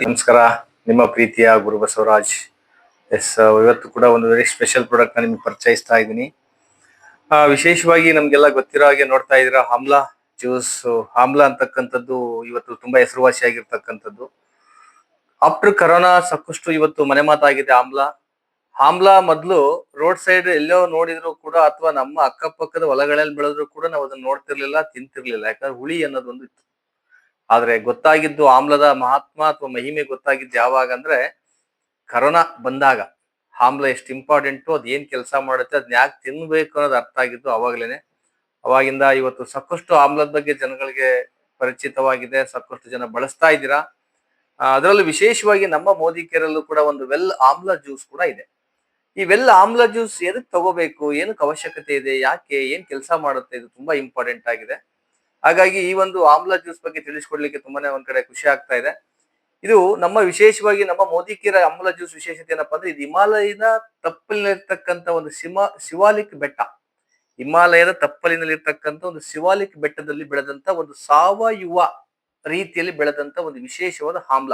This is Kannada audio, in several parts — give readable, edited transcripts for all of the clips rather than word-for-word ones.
ನಮಸ್ಕಾರ. ನಿಮ್ಮ ಪ್ರೀತಿಯ ಗುರು ಬಸವರಾಜ್. ಎಸ್, ಇವತ್ತು ಕೂಡ ಒಂದು ವೆರಿ ಸ್ಪೆಷಲ್ ಪ್ರಾಡಕ್ಟ್ ನ ನಿಮ್ಗೆ ಪರಿಚಯಿಸ್ತಾ ಇದ್ದೀನಿ. ವಿಶೇಷವಾಗಿ ನಮ್ಗೆಲ್ಲ ಗೊತ್ತಿರೋ ಹಾಗೆ ನೋಡ್ತಾ ಇದ್ದೀರಾ, ಆಮ್ಲಾ ಜ್ಯೂಸ್. ಆಮ್ಲಾ ಅಂತಕ್ಕಂಥದ್ದು ಇವತ್ತು ತುಂಬಾ ಹೆಸರುವಾಸಿಯಾಗಿರ್ತಕ್ಕಂಥದ್ದು. ಆಫ್ಟರ್ ಕರೋನಾ ಸಾಕಷ್ಟು ಇವತ್ತು ಮನೆ ಮಾತಾಗಿದೆ ಆಮ್ಲಾ. ಆಮ್ಲಾ ಮೊದಲು ರೋಡ್ ಸೈಡ್ ಎಲ್ಲೋ ನೋಡಿದ್ರು ಕೂಡ, ಅಥವಾ ನಮ್ಮ ಅಕ್ಕಪಕ್ಕದ ಹೊಲಗಳಲ್ಲಿ ಬೆಳೆದ್ರು ಕೂಡ ನಾವು ಅದನ್ನ ನೋಡ್ತಿರ್ಲಿಲ್ಲ, ತಿಂತಿರ್ಲಿಲ್ಲ. ಯಾಕಂದ್ರೆ ಹುಳಿ ಅನ್ನೋದೊಂದು ಇತ್ತು. ಆದ್ರೆ ಗೊತ್ತಾಗಿದ್ದು ಆಮ್ಲದ ಮಹಾತ್ಮ ಅಥವಾ ಮಹಿಮೆ ಗೊತ್ತಾಗಿದ್ದು ಯಾವಾಗ ಅಂದ್ರೆ ಕರೋನಾ ಬಂದಾಗ. ಆಮ್ಲ ಎಷ್ಟು ಇಂಪಾರ್ಟೆಂಟು, ಅದ್ ಏನ್ ಕೆಲಸ ಮಾಡುತ್ತೆ, ಅದನ್ನ ಯಾಕೆ ತಿನ್ಬೇಕು ಅನ್ನೋದು ಅರ್ಥ ಆಗಿದ್ದು ಅವಾಗ್ಲೇನೆ. ಅವಾಗಿಂದ ಇವತ್ತು ಸಾಕಷ್ಟು ಆಮ್ಲದ ಬಗ್ಗೆ ಜನಗಳಿಗೆ ಪರಿಚಿತವಾಗಿದೆ, ಸಾಕಷ್ಟು ಜನ ಬಳಸ್ತಾ ಇದ್ದೀರಾ. ಅದರಲ್ಲೂ ವಿಶೇಷವಾಗಿ ನಮ್ಮ ಮೋದಿ ಕೇರಲ್ಲೂ ಕೂಡ ಒಂದು ವೆಲ್ ಆಮ್ಲ ಜ್ಯೂಸ್ ಕೂಡ ಇದೆ. ಈ ವೆಲ್ ಆಮ್ಲ ಜ್ಯೂಸ್ ಎದಕ್ ತಗೋಬೇಕು, ಏನಕ್ಕೆ ಅವಶ್ಯಕತೆ ಇದೆ, ಯಾಕೆ, ಏನ್ ಕೆಲಸ ಮಾಡುತ್ತೆ, ಇದು ತುಂಬಾ ಇಂಪಾರ್ಟೆಂಟ್ ಆಗಿದೆ. ಹಾಗಾಗಿ ಈ ಒಂದು ಆಮ್ಲ ಜ್ಯೂಸ್ ಬಗ್ಗೆ ತಿಳಿಸ್ಕೊಡ್ಲಿಕ್ಕೆ ತುಂಬಾನೇ ಒಂದ್ ಕಡೆ ಖುಷಿ ಆಗ್ತಾ ಇದೆ. ಇದು ನಮ್ಮ ವಿಶೇಷವಾಗಿ ನಮ್ಮ ಮೋದಿಕೇರ ಆಮ್ಲ ಜ್ಯೂಸ್ ವಿಶೇಷತೆ ಏನಪ್ಪಾ ಅಂದ್ರೆ, ಇದು ಹಿಮಾಲಯದ ತಪ್ಪಲಿನಲ್ಲಿರ್ತಕ್ಕಂಥ ಒಂದು ಶಿವಾಲಿಕ್ ಬೆಟ್ಟ. ಹಿಮಾಲಯದ ತಪ್ಪಲಿನಲ್ಲಿರ್ತಕ್ಕಂಥ ಒಂದು ಶಿವಾಲಿಕ್ ಬೆಟ್ಟದಲ್ಲಿ ಬೆಳೆದಂತ ಒಂದು ಸಾವಯವ ರೀತಿಯಲ್ಲಿ ಬೆಳೆದಂತ ಒಂದು ವಿಶೇಷವಾದ ಆಮ್ಲ.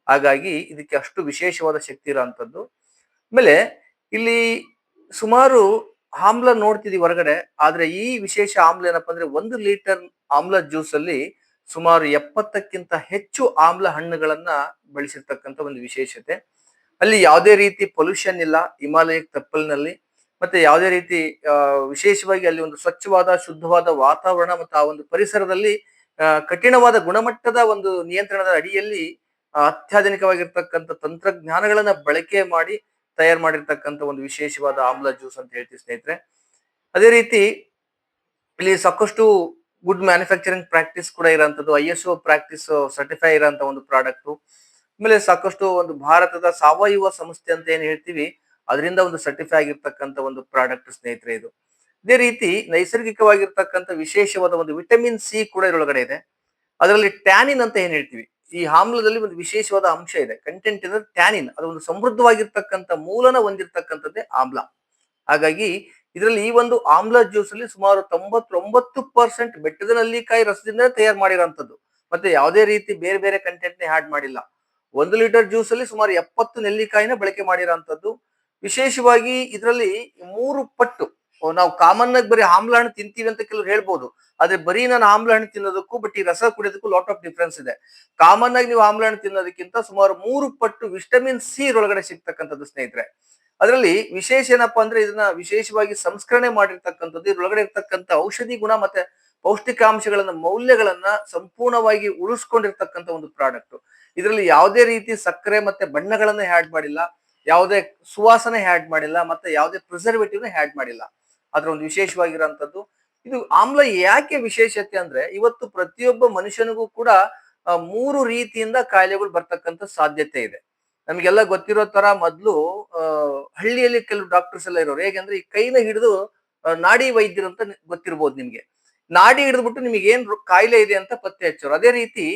ಹಾಗಾಗಿ ಇದಕ್ಕೆ ಅಷ್ಟು ವಿಶೇಷವಾದ ಶಕ್ತಿ ಇರೋಂಥದ್ದು. ಆಮೇಲೆ ಇಲ್ಲಿ ಸುಮಾರು ಆಮ್ಲ ನೋಡ್ತಿದೀವಿ ಹೊರಗಡೆ, ಆದ್ರೆ ಈ ವಿಶೇಷ ಆಮ್ಲ ಏನಪ್ಪಾ ಅಂದ್ರೆ, 1 ಲೀಟರ್ ಆಮ್ಲ ಜ್ಯೂಸ್ ಅಲ್ಲಿ ಸುಮಾರು 70ಕ್ಕಿಂತ ಹೆಚ್ಚು ಆಮ್ಲ ಹಣ್ಣುಗಳನ್ನ ಬೆಳೆಸಿರ್ತಕ್ಕಂಥ ಒಂದು ವಿಶೇಷತೆ. ಅಲ್ಲಿ ಯಾವುದೇ ರೀತಿ ಪೊಲ್ಯೂಷನ್ ಇಲ್ಲ ಹಿಮಾಲಯ ತಪ್ಪಲಿನಲ್ಲಿ. ಮತ್ತೆ ಯಾವುದೇ ರೀತಿ ವಿಶೇಷವಾಗಿ ಅಲ್ಲಿ ಒಂದು ಸ್ವಚ್ಛವಾದ ಶುದ್ಧವಾದ ವಾತಾವರಣ ಮತ್ತು ಆ ಒಂದು ಪರಿಸರದಲ್ಲಿ ಕಠಿಣವಾದ ಗುಣಮಟ್ಟದ ಒಂದು ನಿಯಂತ್ರಣದ ಅಡಿಯಲ್ಲಿ ಅತ್ಯಾಧುನಿಕವಾಗಿರ್ತಕ್ಕಂಥ ತಂತ್ರಜ್ಞಾನಗಳನ್ನ ಬಳಕೆ ಮಾಡಿ ತಯಾರು ಮಾಡಿರ್ತಕ್ಕಂಥ ಒಂದು ವಿಶೇಷವಾದ ಆಮ್ಲ ಜ್ಯೂಸ್ ಅಂತ ಹೇಳ್ತೀವಿ ಸ್ನೇಹಿತರೆ. ಅದೇ ರೀತಿ ಇಲ್ಲಿ ಸಾಕಷ್ಟು ಗುಡ್ ಮ್ಯಾನುಫ್ಯಾಕ್ಚರಿಂಗ್ ಪ್ರಾಕ್ಟೀಸ್ ಕೂಡ ಇರೋಂಥದ್ದು, ISO ಪ್ರಾಕ್ಟೀಸ್ ಸರ್ಟಿಫೈ ಇರೋಂಥ ಒಂದು ಪ್ರಾಡಕ್ಟ್. ಆಮೇಲೆ ಸಾಕಷ್ಟು ಒಂದು ಭಾರತದ ಸಾವಯವ ಸಂಸ್ಥೆ ಅಂತ ಏನ್ ಹೇಳ್ತೀವಿ, ಅದರಿಂದ ಒಂದು ಸರ್ಟಿಫೈ ಆಗಿರ್ತಕ್ಕಂಥ ಒಂದು ಪ್ರಾಡಕ್ಟ್ ಸ್ನೇಹಿತರೆ ಇದು. ಇದೇ ರೀತಿ ನೈಸರ್ಗಿಕವಾಗಿರ್ತಕ್ಕಂಥ ವಿಶೇಷವಾದ ಒಂದು ವಿಟಮಿನ್ ಸಿ ಕೂಡ ಇದರೊಳಗಡೆ ಇದೆ. ಅದರಲ್ಲಿ ಟ್ಯಾನಿನ್ ಅಂತ ಏನ್ ಹೇಳ್ತೀವಿ, ಈ ಆಮ್ಲದಲ್ಲಿ ಒಂದು ವಿಶೇಷವಾದ ಅಂಶ ಇದೆ, ಕಂಟೆಂಟ್ ಇದೆ ಟ್ಯಾನಿನ್. ಅದು ಒಂದು ಸಮೃದ್ಧವಾಗಿರ್ತಕ್ಕಂಥ ಮೂಲನ ಹೊಂದಿರತಕ್ಕಂಥದ್ದೇ ಆಮ್ಲ. ಹಾಗಾಗಿ ಇದರಲ್ಲಿ ಈ ಒಂದು ಆಮ್ಲ ಜ್ಯೂಸ್ ಅಲ್ಲಿ ಸುಮಾರು 99% ಬೆಟ್ಟದ ನೆಲ್ಲಿಕಾಯಿ ರಸದಿಂದ ತಯಾರು ಮಾಡಿರೋಂಥದ್ದು. ಮತ್ತೆ ಯಾವುದೇ ರೀತಿ ಬೇರೆ ಬೇರೆ ಕಂಟೆಂಟ್ ನೇ ಆಡ್ ಮಾಡಿಲ್ಲ. 1 ಲೀಟರ್ ಜ್ಯೂಸ್ ಅಲ್ಲಿ ಸುಮಾರು 70 ನೆಲ್ಲಿಕಾಯಿನ ಬಳಕೆ ಮಾಡಿರೋಂಥದ್ದು. ವಿಶೇಷವಾಗಿ ಇದರಲ್ಲಿ 3 ಪಟ್ಟು ನಾವು ಕಾಮನ್ ಆಗಿ ಬರೀ ಆಮ್ಲ ಹಣ್ಣು ತಿಂತೀವಿ ಅಂತ ಕೆಲವರು ಹೇಳ್ಬೋದು. ಆದ್ರೆ ಬರೀ ನಾನು ಆಮ್ಲ ಹಣ್ಣು ತಿನ್ನೋದಕ್ಕೂ ಬಟ್ ಈ ರಸ ಕುಡಿಯೋದಕ್ಕೂ ಲಾಟ್ ಆಫ್ ಡಿಫ್ರೆನ್ಸ್ ಇದೆ. ಕಾಮನ್ ಆಗಿ ನೀವು ಆಮ್ಲ ಹಣ್ಣು ತಿನ್ನೋದಕ್ಕಿಂತ ಸುಮಾರು 3 ಪಟ್ಟು ವಿಟಮಿನ್ ಸಿ ಒಳಗಡೆ ಸಿಗ್ತಕ್ಕಂಥದ್ದು ಸ್ನೇಹಿತರೆ. ಅದರಲ್ಲಿ ವಿಶೇಷ ಏನಪ್ಪಾ ಅಂದ್ರೆ, ಇದನ್ನ ವಿಶೇಷವಾಗಿ ಸಂಸ್ಕರಣೆ ಮಾಡಿರ್ತಕ್ಕಂಥದ್ದು. ಇದ್ರೊಳಗಡೆ ಇರ್ತಕ್ಕಂಥ ಔಷಧಿ ಗುಣ ಮತ್ತೆ ಪೌಷ್ಟಿಕಾಂಶಗಳನ್ನ ಮೌಲ್ಯಗಳನ್ನ ಸಂಪೂರ್ಣವಾಗಿ ಉಳಿಸ್ಕೊಂಡಿರ್ತಕ್ಕಂಥ ಒಂದು ಪ್ರಾಡಕ್ಟ್. ಇದರಲ್ಲಿ ಯಾವುದೇ ರೀತಿ ಸಕ್ಕರೆ ಮತ್ತೆ ಬಣ್ಣಗಳನ್ನ ಆಡ್ ಮಾಡಿಲ್ಲ, ಯಾವುದೇ ಸುವಾಸನೆ ಆಡ್ ಮಾಡಿಲ್ಲ, ಮತ್ತೆ ಯಾವುದೇ ಪ್ರಿಸರ್ವೇಟಿವ್ ಆಡ್ ಮಾಡಿಲ್ಲ. ಅದ್ರ ಒಂದು ವಿಶೇಷವಾಗಿರೋಂಥದ್ದು ಇದು. ಆಮ್ಲ ಯಾಕೆ ವಿಶೇಷತೆ ಅಂದ್ರೆ, ಇವತ್ತು ಪ್ರತಿಯೊಬ್ಬ ಮನುಷ್ಯನಿಗೂ ಕೂಡ 3 ರೀತಿಯಿಂದ ಕಾಯಿಲೆಗಳು ಬರ್ತಕ್ಕಂಥ ಸಾಧ್ಯತೆ ಇದೆ. ನಮ್ಗೆಲ್ಲ ಗೊತ್ತಿರೋ ತರ ಮೊದ್ಲು ಹಳ್ಳಿಯಲ್ಲಿ ಕೆಲವು ಡಾಕ್ಟರ್ಸ್ ಎಲ್ಲ ಇರೋರು ಹೇಗೆಂದ್ರೆ, ಈ ಕೈನ ಹಿಡಿದು ನಾಡಿ ವೈದ್ಯರು ಅಂತ ಗೊತ್ತಿರ್ಬೋದು ನಿಮ್ಗೆ. ನಾಡಿ ಹಿಡಿದ್ಬಿಟ್ಟು ನಿಮಗೆ ಏನ್ ಕಾಯಿಲೆ ಇದೆ ಅಂತ ಪತ್ತೆ ಹಚ್ಚೋರು. ಅದೇ ರೀತಿ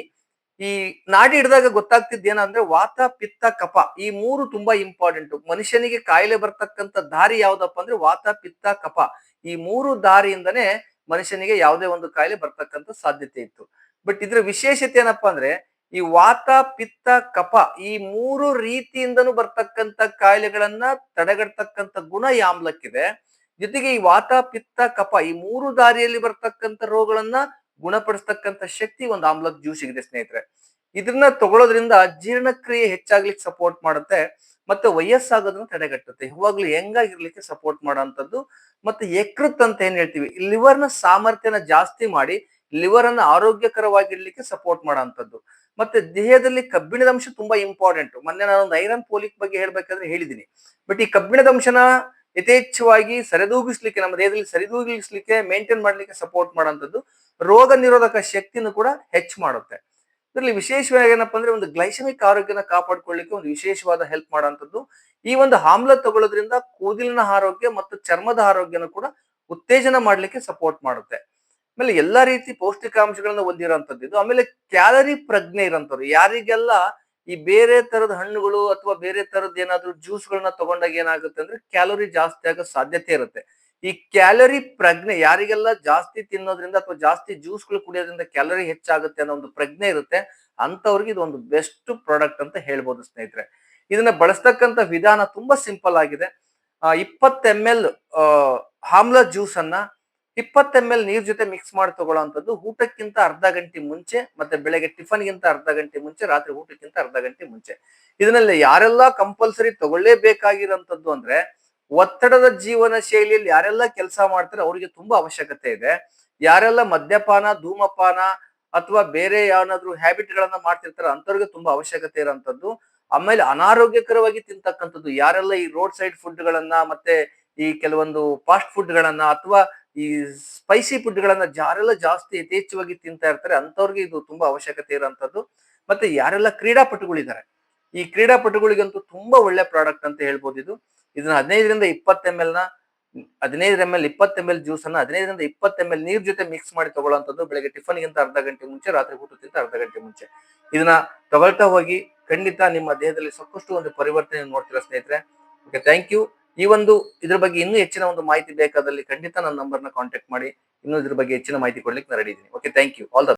ಈ ನಾಡಿ ಹಿಡಿದಾಗ ಗೊತ್ತಾಗ್ತಿದ್ ಏನಂದ್ರೆ, ವಾತ ಪಿತ್ತ ಕಫ ಈ 3 ತುಂಬಾ ಇಂಪಾರ್ಟೆಂಟ್. ಮನುಷ್ಯನಿಗೆ ಕಾಯಿಲೆ ಬರ್ತಕ್ಕಂಥ ದಾರಿ ಯಾವ್ದಪ್ಪ ಅಂದ್ರೆ ವಾತ ಪಿತ್ತ ಕಫ. ಈ 3 ದಾರಿಯಿಂದನೇ ಮನುಷ್ಯನಿಗೆ ಯಾವುದೇ ಒಂದು ಕಾಯಿಲೆ ಬರ್ತಕ್ಕಂಥ ಸಾಧ್ಯತೆ ಇತ್ತು. ಬಟ್ ಇದ್ರ ವಿಶೇಷತೆ ಏನಪ್ಪಾ ಅಂದ್ರೆ, ಈ ವಾತ ಪಿತ್ತ ಕಫ ಈ 3 ರೀತಿಯಿಂದನೂ ಬರ್ತಕ್ಕಂಥ ಕಾಯಿಲೆಗಳನ್ನ ತಡೆಗಟ್ಟತಕ್ಕಂಥ ಗುಣ ಈ ಆಮ್ಲಕ್ಕಿದೆ. ಜೊತೆಗೆ ಈ ವಾತ ಪಿತ್ತ ಕಫ ಈ 3 ದಾರಿಯಲ್ಲಿ ಬರ್ತಕ್ಕಂಥ ರೋಗಗಳನ್ನ ಗುಣಪಡಿಸ್ತಕ್ಕಂಥ ಶಕ್ತಿ ಒಂದು ಆಮ್ಲದ ಜ್ಯೂಸ್ ಇದೆ ಸ್ನೇಹಿತರೆ. ಇದನ್ನ ತಗೊಳ್ಳೋದ್ರಿಂದ ಜೀರ್ಣಕ್ರಿಯೆ ಹೆಚ್ಚಾಗ್ಲಿಕ್ಕೆ ಸಪೋರ್ಟ್ ಮಾಡುತ್ತೆ, ಮತ್ತೆ ವಯಸ್ಸಾಗೋದನ್ನ ತಡೆಗಟ್ಟುತ್ತೆ, ಯಾವಾಗ್ಲೂ ಹೆಂಗಾಗಿರ್ಲಿಕ್ಕೆ ಸಪೋರ್ಟ್ ಮಾಡೋಂಥದ್ದು. ಮತ್ತೆ ಯಕೃತ್ ಅಂತ ಏನ್ ಹೇಳ್ತೀವಿ, ಲಿವರ್ನ ಸಾಮರ್ಥ್ಯನ ಜಾಸ್ತಿ ಮಾಡಿ ಲಿವರ್ ಅನ್ನ ಆರೋಗ್ಯಕರವಾಗಿರ್ಲಿಕ್ಕೆ ಸಪೋರ್ಟ್ ಮಾಡೋಂಥದ್ದು. ಮತ್ತೆ ದೇಹದಲ್ಲಿ ಕಬ್ಬಿಣದ ಅಂಶ ತುಂಬಾ ಇಂಪಾರ್ಟೆಂಟ್. ಮೊನ್ನೆ ನಾನು ಒಂದು ಐರನ್ ಪೋಲಿಕ್ ಬಗ್ಗೆ ಹೇಳ್ಬೇಕಾದ್ರೆ ಹೇಳಿದೀನಿ. ಬಟ್ ಈ ಕಬ್ಬಿಣದ ಅಂಶನ ಯಥೇಚ್ಛವಾಗಿ ಸರಿದೂಗಿಸ್ಲಿಕ್ಕೆ, ನಮ್ಮ ದೇಹದಲ್ಲಿ ಸರಿದೂಗಿಸ್ಲಿಕ್ಕೆ, ಮೇಂಟೈನ್ ಮಾಡ್ಲಿಕ್ಕೆ ಸಪೋರ್ಟ್ ಮಾಡೋಂಥದ್ದು. ರೋಗ ನಿರೋಧಕ ಶಕ್ತಿನೂ ಕೂಡ ಹೆಚ್ಚು ಮಾಡುತ್ತೆ. ಇದರಲ್ಲಿ ವಿಶೇಷವಾಗಿ ಏನಪ್ಪಾ ಅಂದ್ರೆ, ಒಂದು ಗ್ಲೈಸಮಿಕ್ ಆರೋಗ್ಯನ ಕಾಪಾಡ್ಕೊಳ್ಳಿಕ್ಕೆ ಒಂದು ವಿಶೇಷವಾದ ಹೆಲ್ಪ್ ಮಾಡೋಂಥದ್ದು. ಈ ಒಂದು ಆಮ್ಲ ತಗೊಳ್ಳೋದ್ರಿಂದ ಕೂದಲಿನ ಆರೋಗ್ಯ ಮತ್ತು ಚರ್ಮದ ಆರೋಗ್ಯನ ಕೂಡ ಉತ್ತೇಜನ ಮಾಡ್ಲಿಕ್ಕೆ ಸಪೋರ್ಟ್ ಮಾಡುತ್ತೆ. ಆಮೇಲೆ ಎಲ್ಲಾ ರೀತಿ ಪೌಷ್ಟಿಕಾಂಶಗಳನ್ನ ಹೊಂದಿರೋಂಥದ್ದು ಇದು. ಆಮೇಲೆ ಕ್ಯಾಲರಿ ಪ್ರಜ್ಞೆ ಇರೋಂಥವ್ರು, ಯಾರಿಗೆಲ್ಲ ಈ ಬೇರೆ ತರದ ಹಣ್ಣುಗಳು ಅಥವಾ ಬೇರೆ ತರದ ಏನಾದ್ರು ಜ್ಯೂಸ್ಗಳನ್ನ ತಗೊಂಡಾಗ ಏನಾಗುತ್ತೆ ಅಂದ್ರೆ ಕ್ಯಾಲೋರಿ ಜಾಸ್ತಿ ಆಗೋ ಸಾಧ್ಯತೆ ಇರುತ್ತೆ. ಈ ಕ್ಯಾಲರಿ ಪ್ರಜ್ಞೆ ಯಾರಿಗೆಲ್ಲ ಜಾಸ್ತಿ ತಿನ್ನೋದ್ರಿಂದ ಅಥವಾ ಜಾಸ್ತಿ ಜ್ಯೂಸ್ಗಳು ಕುಡಿಯೋದ್ರಿಂದ ಕ್ಯಾಲರಿ ಹೆಚ್ಚಾಗುತ್ತೆ ಅನ್ನೋ ಒಂದು ಪ್ರಜ್ಞೆ ಇರುತ್ತೆ, ಅಂತವ್ರಿಗೆ ಇದು ಒಂದು ಬೆಸ್ಟ್ ಪ್ರಾಡಕ್ಟ್ ಅಂತ ಹೇಳ್ಬೋದು ಸ್ನೇಹಿತರೆ. ಇದನ್ನ ಬಳಸ್ತಕ್ಕಂಥ ವಿಧಾನ ತುಂಬಾ ಸಿಂಪಲ್ ಆಗಿದೆ. 20 ml ಆಮ್ಲ ಜ್ಯೂಸ್ ಅನ್ನ 20 ml ನೀರ್ ಜೊತೆ ಮಿಕ್ಸ್ ಮಾಡಿ ತಗೊಳ್ಳೋಂಥದ್ದು ಊಟಕ್ಕಿಂತ ಅರ್ಧ ಗಂಟೆ ಮುಂಚೆ, ಮತ್ತೆ ಬೆಳಗ್ಗೆ ಟಿಫನ್ಗಿಂತ ಅರ್ಧ ಗಂಟೆ ಮುಂಚೆ, ರಾತ್ರಿ ಊಟಕ್ಕಿಂತ ಅರ್ಧ ಗಂಟೆ ಮುಂಚೆ. ಇದನ್ನೆಲ್ಲ ಯಾರೆಲ್ಲ ಕಂಪಲ್ಸರಿ ತಗೊಳ್ಳೇಬೇಕಾಗಿರೋಂಥದ್ದು ಅಂದ್ರೆ ಒತ್ತಡದ ಜೀವನ ಶೈಲಿಯಲ್ಲಿ ಯಾರೆಲ್ಲ ಕೆಲಸ ಮಾಡ್ತಾರೆ ಅವ್ರಿಗೆ ತುಂಬಾ ಅವಶ್ಯಕತೆ ಇದೆ. ಯಾರೆಲ್ಲ ಮದ್ಯಪಾನ, ಧೂಮಪಾನ ಅಥವಾ ಬೇರೆ ಯಾವನಾದ್ರೂ ಹ್ಯಾಬಿಟ್ ಗಳನ್ನ ಮಾಡ್ತಿರ್ತಾರೆ ಅಂತವ್ರಿಗೆ ತುಂಬಾ ಅವಶ್ಯಕತೆ ಇರೋಂಥದ್ದು. ಆಮೇಲೆ ಅನಾರೋಗ್ಯಕರವಾಗಿ ತಿಂತಕ್ಕಂಥದ್ದು ಯಾರೆಲ್ಲ ಈ ರೋಡ್ ಸೈಡ್ ಫುಡ್ ಗಳನ್ನ ಮತ್ತೆ ಈ ಕೆಲವೊಂದು ಫಾಸ್ಟ್ ಫುಡ್ ಗಳನ್ನ ಅಥವಾ ಈ ಸ್ಪೈಸಿ ಫುಡ್ ಗಳನ್ನ ಯಾರೆಲ್ಲ ಜಾಸ್ತಿ ಯಥೇಚ್ಛವಾಗಿ ತಿಂತಾ ಇರ್ತಾರೆ ಅಂತವ್ರಿಗೆ ಇದು ತುಂಬಾ ಅವಶ್ಯಕತೆ ಇರೋಂಥದ್ದು. ಮತ್ತೆ ಯಾರೆಲ್ಲ ಕ್ರೀಡಾಪಟುಗಳಿದ್ದಾರೆ, ಈ ಕ್ರೀಡಾಪಟುಗಳಿಗಂತೂ ತುಂಬಾ ಒಳ್ಳೆ ಪ್ರಾಡಕ್ಟ್ ಅಂತ ಹೇಳ್ಬೋದು ಇದು. ಇದನ್ನ 15ರಿಂದ 20 ml ನ 15 ml 20 ml ಜ್ಯೂಸ್ ಅನ್ನ 15ರಿಂದ 20 ml ನೀರ್ ಜೊತೆ ಮಿಕ್ಸ್ ಮಾಡಿ ತಗೊಳ್ಳೋಂಥದ್ದು ಬೆಳಗ್ಗೆ ಟಿಫನ್ಗಿಂತ ಅರ್ಧ ಗಂಟೆ ಮುಂಚೆ, ರಾತ್ರಿ ಊಟಕ್ಕಿಂತ ಅರ್ಧ ಗಂಟೆ ಮುಂಚೆ. ಇದನ್ನ ತಗೊಳ್ತಾ ಹೋಗಿ ಖಂಡಿತ ನಿಮ್ಮ ದೇಹದಲ್ಲಿ ಸಾಕಷ್ಟು ಒಂದು ಪರಿವರ್ತನೆ ನೋಡ್ತೀರಾ ಸ್ನೇಹಿತರೆ. Okay, thank you. ಈ ಒಂದು ಇದ್ರ ಬಗ್ಗೆ ಇನ್ನೂ ಹೆಚ್ಚಿನ ಒಂದು ಮಾಹಿತಿ ಬೇಕಾದಲ್ಲಿ ಖಂಡಿತ ನನ್ನ ನಂಬರ್ನ ಕಾಂಟ್ಯಾಕ್ಟ್ ಮಾಡಿ. ಇನ್ನೂ ಇದ್ರ ಬಗ್ಗೆ ಹೆಚ್ಚಿನ ಮಾಹಿತಿ ಕೊಡ್ಲಿಕ್ಕೆ ನಾನು ರೆಡಿ ಇದ್ದೀನಿ. Okay, thank you. All the